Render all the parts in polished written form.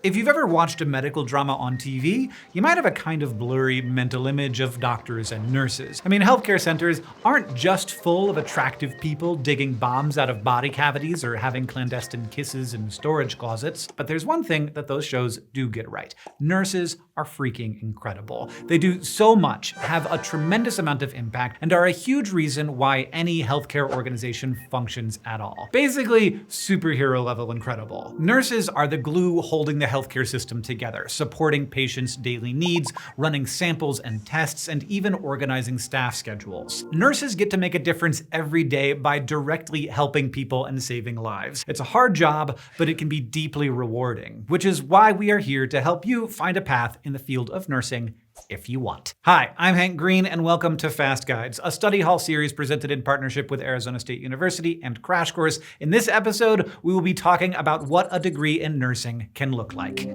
If you've ever watched a medical drama on TV, you might have a kind of blurry mental image of doctors and nurses. I mean, healthcare centers aren't just full of attractive people digging bombs out of body cavities or having clandestine kisses in storage closets, but there's one thing that those shows do get right. Nurses are freaking incredible. They do so much, have a tremendous amount of impact, and are a huge reason why any healthcare organization functions at all. Basically, superhero level incredible. Nurses are the glue holding the healthcare system together, supporting patients' daily needs, running samples and tests, and even organizing staff schedules. Nurses get to make a difference every day by directly helping people and saving lives. It's a hard job, but it can be deeply rewarding, which is why we are here to help you find a path in the field of nursing if you want. Hi, I'm Hank Green, and welcome to Fast Guides, a study hall series presented in partnership with Arizona State University and Crash Course. In this episode, we will be talking about what a degree in nursing can look like.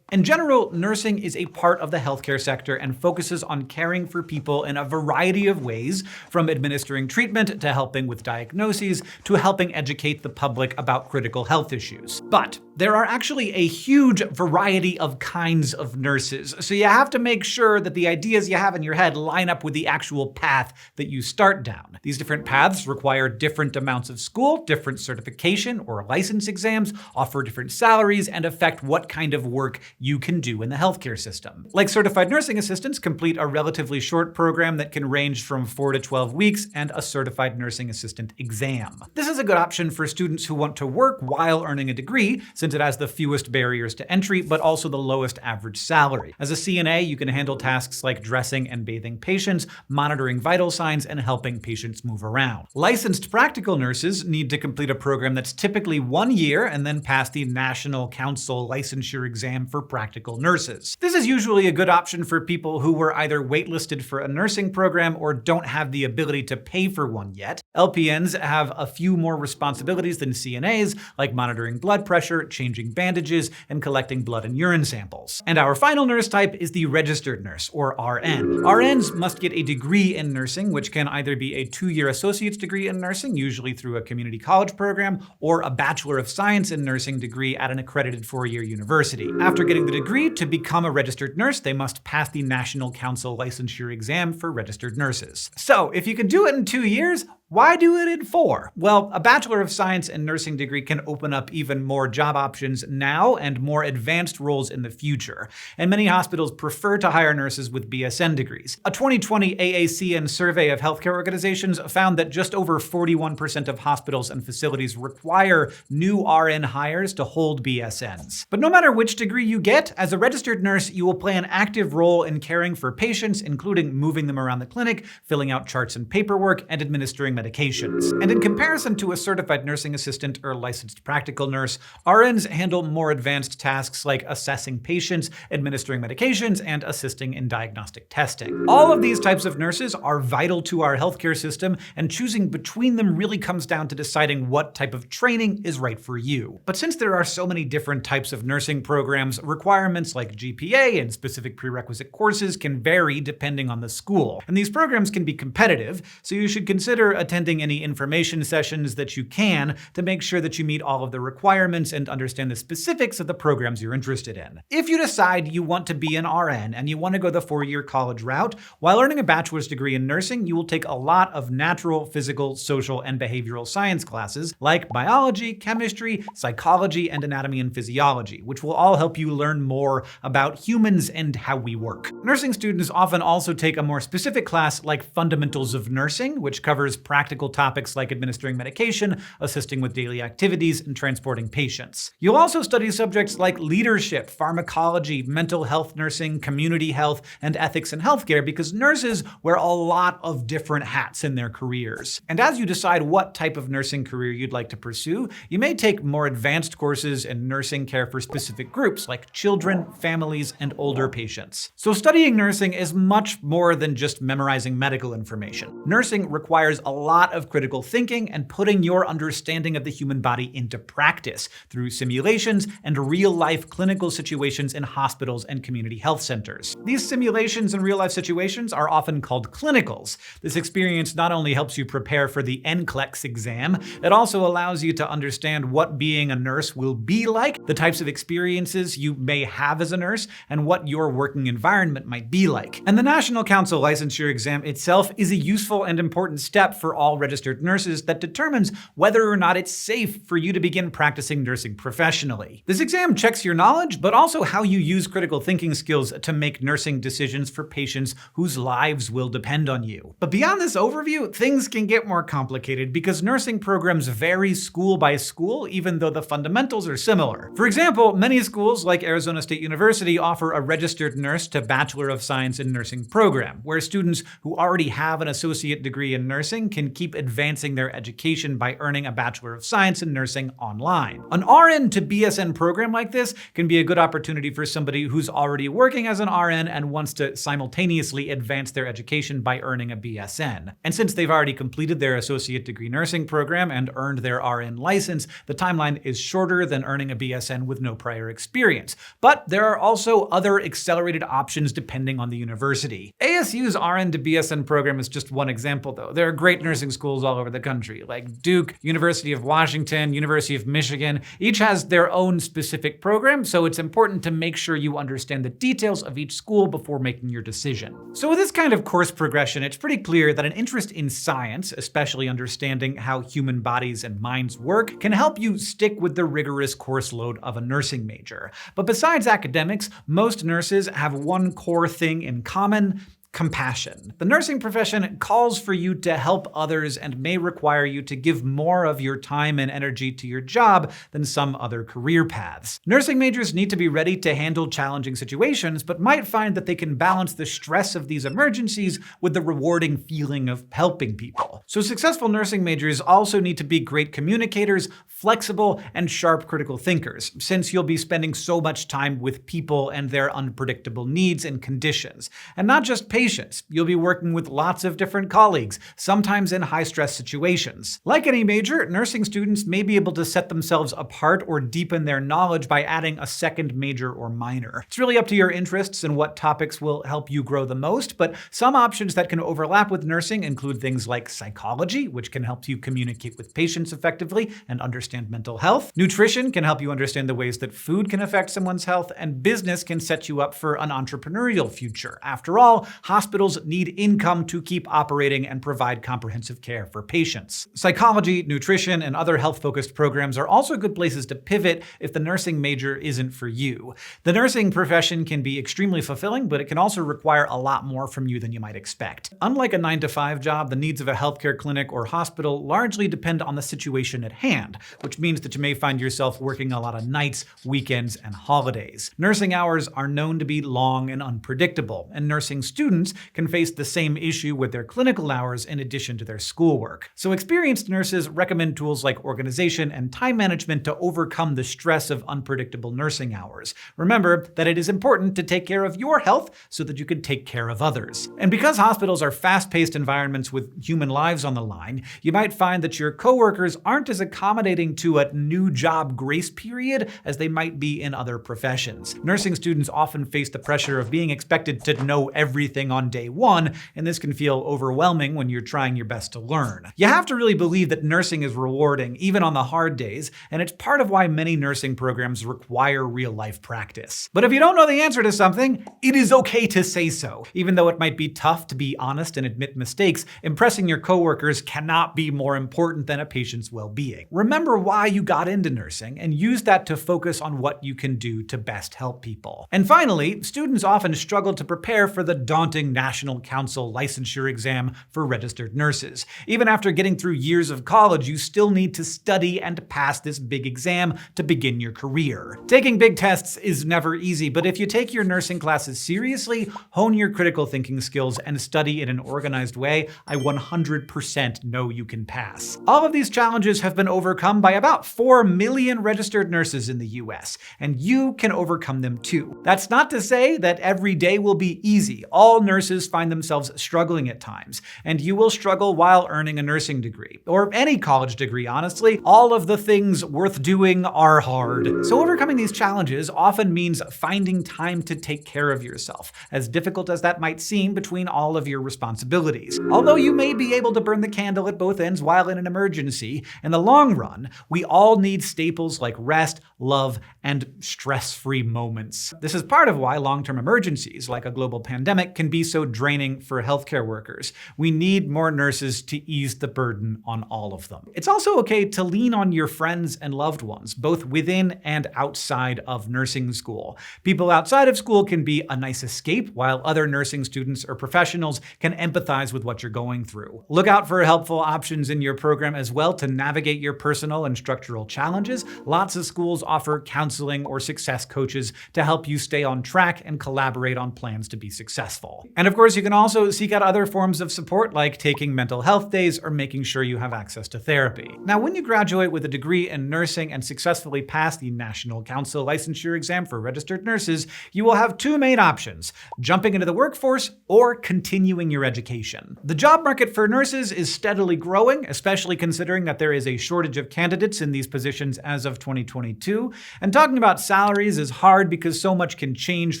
In general, nursing is a part of the healthcare sector and focuses on caring for people in a variety of ways, from administering treatment to helping with diagnoses to helping educate the public about critical health issues. But there are actually a huge variety of kinds of nurses, so you have to make sure that the ideas you have in your head line up with the actual path that you start down. These different paths require different amounts of school, different certification or license exams, offer different salaries, and affect what kind of work you can do in the healthcare system. Like certified nursing assistants complete a relatively short program that can range from 4 to 12 weeks and a certified nursing assistant exam. This is a good option for students who want to work while earning a degree, since it has the fewest barriers to entry, but also the lowest average salary. As a CNA, you can handle tasks like dressing and bathing patients, monitoring vital signs, and helping patients move around. Licensed practical nurses need to complete a program that's typically 1 year and then pass the National Council licensure exam for practical nurses. This is usually a good option for people who were either waitlisted for a nursing program or don't have the ability to pay for one yet. LPNs have a few more responsibilities than CNAs, like monitoring blood pressure, changing bandages, and collecting blood and urine samples. And our final nurse type is the registered nurse, or RN. RNs must get a degree in nursing, which can either be a 2-year associate's degree in nursing, usually through a community college program, or a Bachelor of Science in Nursing degree at an accredited 4-year university. After getting the degree, to become a registered nurse, they must pass the National Council licensure exam for registered nurses. So, if you can do it in 2 years, why do it in 4? Well, a Bachelor of Science in Nursing degree can open up even more job options now and more advanced roles in the future. And many hospitals prefer to hire nurses with BSN degrees. A 2020 AACN survey of healthcare organizations found that just over 41% of hospitals and facilities require new RN hires to hold BSNs. But no matter which degree you get, as a registered nurse, you will play an active role in caring for patients, including moving them around the clinic, filling out charts and paperwork, and administering medications. And in comparison to a certified nursing assistant or licensed practical nurse, RNs handle more advanced tasks like assessing patients, administering medications, and assisting in diagnostic testing. All of these types of nurses are vital to our healthcare system, and choosing between them really comes down to deciding what type of training is right for you. But since there are so many different types of nursing programs, requirements like GPA and specific prerequisite courses can vary depending on the school. And these programs can be competitive, so you should consider attending any information sessions that you can to make sure that you meet all of the requirements and understand the specifics of the programs you're interested in. If you decide you want to be an RN and you want to go the 4-year college route, while earning a bachelor's degree in nursing, you will take a lot of natural, physical, social, and behavioral science classes like biology, chemistry, psychology, and anatomy and physiology, which will all help you learn more about humans and how we work. Nursing students often also take a more specific class like Fundamentals of Nursing, which covers practical topics like administering medication, assisting with daily activities, and transporting patients. You'll also study subjects like leadership, pharmacology, mental health nursing, community health, and ethics in healthcare, because nurses wear a lot of different hats in their careers. And as you decide what type of nursing career you'd like to pursue, you may take more advanced courses in nursing care for specific groups like children, families, and older patients. So studying nursing is much more than just memorizing medical information. Nursing requires a lot of critical thinking and putting your understanding of the human body into practice through simulations and real-life clinical situations in hospitals and community health centers. These simulations and real-life situations are often called clinicals. This experience not only helps you prepare for the NCLEX exam, it also allows you to understand what being a nurse will be like, the types of experiences you may have as a nurse, and what your working environment might be like. And the National Council licensure exam itself is a useful and important step for all registered nurses that determines whether or not it's safe for you to begin practicing nursing professionally. This exam checks your knowledge, but also how you use critical thinking skills to make nursing decisions for patients whose lives will depend on you. But beyond this overview, things can get more complicated because nursing programs vary school by school, even though the fundamentals are similar. For example, many schools like Arizona State University offer a registered nurse to Bachelor of Science in Nursing program, where students who already have an associate degree in nursing can keep advancing their education by earning a Bachelor of Science in Nursing online. An RN to BSN program like this can be a good opportunity for somebody who's already working as an RN and wants to simultaneously advance their education by earning a BSN. And since they've already completed their associate degree nursing program and earned their RN license, the timeline is shorter than earning a BSN with no prior experience. But there are also other accelerated options depending on the university. ASU's RN to BSN program is just one example, though. There are great nursing schools all over the country, like Duke, University of Washington, University of Michigan. Each has their own specific program, so it's important to make sure you understand the details of each school before making your decision. So with this kind of course progression, it's pretty clear that an interest in science, especially understanding how human bodies and minds work, can help you stick with the rigorous course load of a nursing major. But besides academics, most nurses have one core thing in common: compassion. The nursing profession calls for you to help others and may require you to give more of your time and energy to your job than some other career paths. Nursing majors need to be ready to handle challenging situations, but might find that they can balance the stress of these emergencies with the rewarding feeling of helping people. So successful nursing majors also need to be great communicators, flexible, and sharp critical thinkers, since you'll be spending so much time with people and their unpredictable needs and conditions. And not just patients. You'll be working with lots of different colleagues, sometimes in high-stress situations. Like any major, nursing students may be able to set themselves apart or deepen their knowledge by adding a second major or minor. It's really up to your interests and what topics will help you grow the most, but some options that can overlap with nursing include things like psychology, which can help you communicate with patients effectively and understand mental health. Nutrition can help you understand the ways that food can affect someone's health, and business can set you up for an entrepreneurial future. After all, hospitals need income to keep operating and provide comprehensive care for patients. Psychology, nutrition, and other health-focused programs are also good places to pivot if the nursing major isn't for you. The nursing profession can be extremely fulfilling, but it can also require a lot more from you than you might expect. Unlike a 9-to-5 job, the needs of a healthcare clinic or hospital largely depend on the situation at hand, which means that you may find yourself working a lot of nights, weekends, and holidays. Nursing hours are known to be long and unpredictable, and nursing students can face the same issue with their clinical hours in addition to their schoolwork. So experienced nurses recommend tools like organization and time management to overcome the stress of unpredictable nursing hours. Remember that it is important to take care of your health so that you can take care of others. And because hospitals are fast-paced environments with human lives on the line, you might find that your coworkers aren't as accommodating to a new job grace period as they might be in other professions. Nursing students often face the pressure of being expected to know everything on day one, and this can feel overwhelming when you're trying your best to learn. You have to really believe that nursing is rewarding, even on the hard days, and it's part of why many nursing programs require real-life practice. But if you don't know the answer to something, it is okay to say so. Even though it might be tough to be honest and admit mistakes, impressing your coworkers cannot be more important than a patient's well-being. Remember why you got into nursing, and use that to focus on what you can do to best help people. And finally, students often struggle to prepare for the daunting National Council licensure exam for registered nurses. Even after getting through years of college, you still need to study and pass this big exam to begin your career. Taking big tests is never easy, but if you take your nursing classes seriously, hone your critical thinking skills, and study in an organized way, I 100% know you can pass. All of these challenges have been overcome by about 4 million registered nurses in the US, and you can overcome them too. That's not to say that every day will be easy. All nurses find themselves struggling at times, and you will struggle while earning a nursing degree. Or any college degree, honestly. All of the things worth doing are hard. So overcoming these challenges often means finding time to take care of yourself, as difficult as that might seem between all of your responsibilities. Although you may be able to burn the candle at both ends while in an emergency, in the long run, we all need staples like rest, love, and stress-free moments. This is part of why long-term emergencies, like a global pandemic, can be so draining for healthcare workers. We need more nurses to ease the burden on all of them. It's also okay to lean on your friends and loved ones, both within and outside of nursing school. People outside of school can be a nice escape, while other nursing students or professionals can empathize with what you're going through. Look out for helpful options in your program as well to navigate your personal and structural challenges. Lots of schools offer counseling or success coaches to help you stay on track and collaborate on plans to be successful. And of course, you can also seek out other forms of support like taking mental health days or making sure you have access to therapy. Now, when you graduate with a degree in nursing and successfully pass the National Council licensure exam for registered nurses, you will have two main options: jumping into the workforce or continuing your education. The job market for nurses is steadily growing, especially considering that there is a shortage of candidates in these positions as of 2022. And talking about salaries is hard because so much can change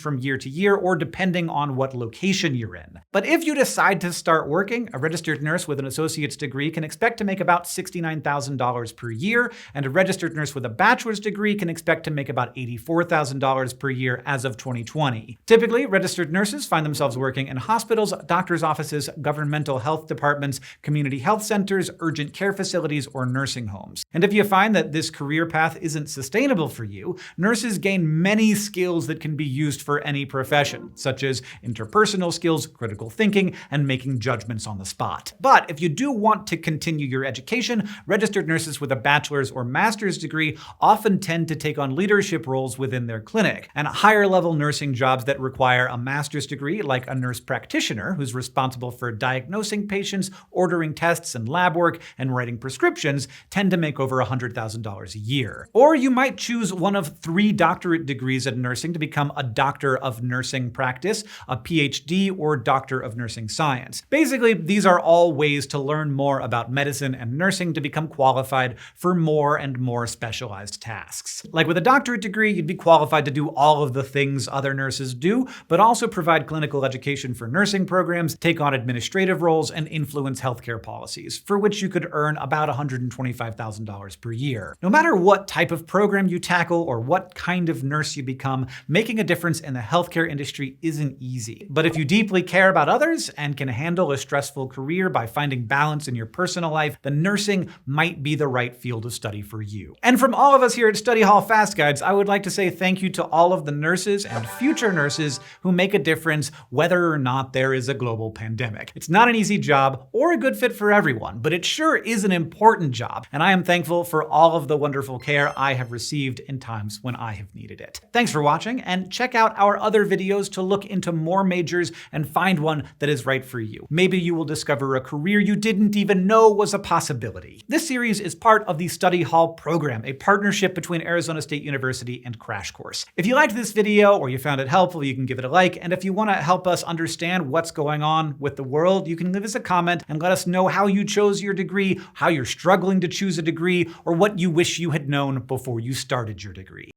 from year to year or depending on what location you're in. But if you decide to start working, a registered nurse with an associate's degree can expect to make about $69,000 per year, and a registered nurse with a bachelor's degree can expect to make about $84,000 per year as of 2020. Typically, registered nurses find themselves working in hospitals, doctors' offices, governmental health departments, community health centers, urgent care facilities, or nursing homes. And if you find that this career path isn't sustainable for you, nurses gain many skills that can be used for any profession, such as interpersonal skills, critical thinking, and making judgments on the spot. But if you do want to continue your education, registered nurses with a bachelor's or master's degree often tend to take on leadership roles within their clinic. And higher-level nursing jobs that require a master's degree, like a nurse practitioner who's responsible for diagnosing patients, ordering tests and lab work, and writing prescriptions, tend to make over $100,000 a year. Or you might choose one of 3 doctorate degrees in nursing to become a doctor of nursing practice, a PhD, or doctor of nursing science. Basically, these are all ways to learn more about medicine and nursing to become qualified for more and more specialized tasks. Like with a doctorate degree, you'd be qualified to do all of the things other nurses do, but also provide clinical education for nursing programs, take on administrative roles, and influence healthcare policies, for which you could earn about $125,000 per year. No matter what type of program you tackle or what kind of nurse you become, making a difference in the healthcare industry isn't easy. But if you deeply care about others and can handle a stressful career by finding balance in your personal life, then nursing might be the right field of study for you. And from all of us here at Study Hall Fast Guides, I would like to say thank you to all of the nurses and future nurses who make a difference whether or not there is a global pandemic. It's not an easy job or a good fit for everyone, but it sure is an important job, and I am thankful for all of the wonderful care I have received in times when I have needed it. Thanks for watching, and check out our other videos to look into more majors and find one that is right for you. Maybe you will discover a career you didn't even know was a possibility. This series is part of the Study Hall program, a partnership between Arizona State University and Crash Course. If you liked this video or you found it helpful, you can give it a like, and if you want to help us understand what's going on with the world, you can leave us a comment and let us know how you chose your degree, how you're struggling to choose a degree, or what you wish you had known before you started your degree.